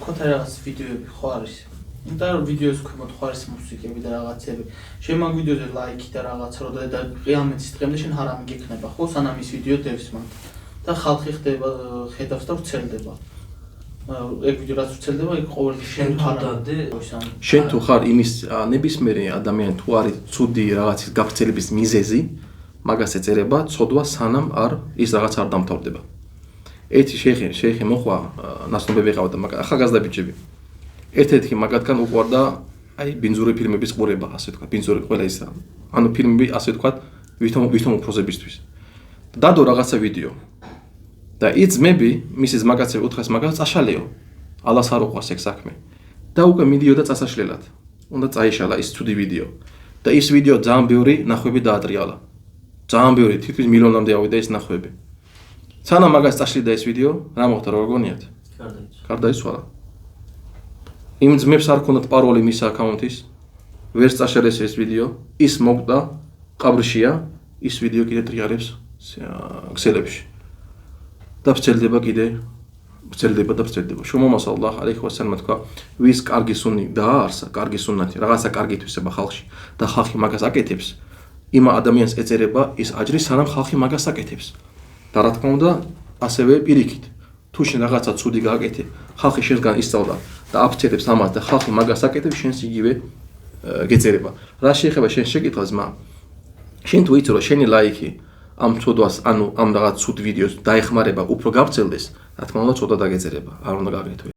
თქვათ რაღაც ვიდეოები ხო არის? და ვიდეოს ქვემოთ ხო არის მუსიკები და რაღაცები. შენ მაგ ვიდეოზე ლაიქი და რაღაცა რო და ყიამეთის დღემდე შენ არ ამიგექნება ხო? სანამ ის ვიდეო დევს მანდ. და ხალხი ხდება ხედავს და ვრცელდება. ეგ ვიდეო რაც ვრცელდება, იქ ყოველთვის შენ თანდადე შენ თუ ხარ იმის ნებისმიერი ადამიანი თუ არის ცუდი რაღაცის გაგრძელების მიზეზი, მაგას ეწერება ცოდვა სანამ არ ის რაღაც არ დამთავრდება. ერთი შეიხი მოხვა ნაცნობები ყავდა, მაგრამ ახალგაზრდა ბიჭები. ერთ-ერთი მაგათგან უყვარდა აი ბინძური ფილმების ყურება, ასე ვთქვათ, ბინძური ყველა ის რა. ანუ ფილმები ასე ვთქვათ, ვითომ უფროსებისთვის. დადო რაღაცა ვიდეო. და იძმები მისის მაგაცე უთხეს მაგას წაშალეო. ალას არ უყვარს ეგ საქმე. და უკვე მიდიოდა წასაშლელად. უნდა წაიშალა ის ცუდი ვიდეო. და ის ვიდეო ძალიან ბევრი ნახვები დაატრიალა. ძალიან ბევრი, თითქმის მილიონამდე ავიდა ეს ნახვები. სანამ მაგას წაშლიდა ეს ვიდეო, რა მოხდა როგორ გონიათ? გარდაიცვალა. იმ ძმებს არ ქონდათ პაროლი მის აკაუნტის, ვერ წაშალეს ეს ვიდეო, ის მოკდა, ყაბრშია, ის ვიდეო კიდე ტრიალებს ქსელებში. და ვრცელდება კიდე, ვრცელდება. შუმომას ალლაჰ ალეიჰი ვასალამ თქვა, ვის კარგი სუნი დააარსა, კარგი სუნათი, რაღაცა კარგი თვისება ხალხში და ხალხი მაგას აკეთებს, იმ ადამიანს ეწერება ის აჯრი, სანამ ხალხი მაგას აკეთებს. და რა თქმა უნდა, ასევე პირიქით. თუ შენ რაღაცა ცუდი გააკეთე, ხალხი შენსგან ისწავლა და აფრთხილებს ამას და ხალხი მაგას აკეთებს, შენს იგივე გეწერება. რა შეეხება შენ შეკითხვას, შენ თუ იცი რომ შენი ლაიქი ამ ცოდვას, ანუ ამ რაღაც ცუდ ვიდეოს დაეხმარება უფრო გავრცელდეს, რა თქმა უნდა, ცოტა დაგეწერება, არ უნდა გაგეთვე.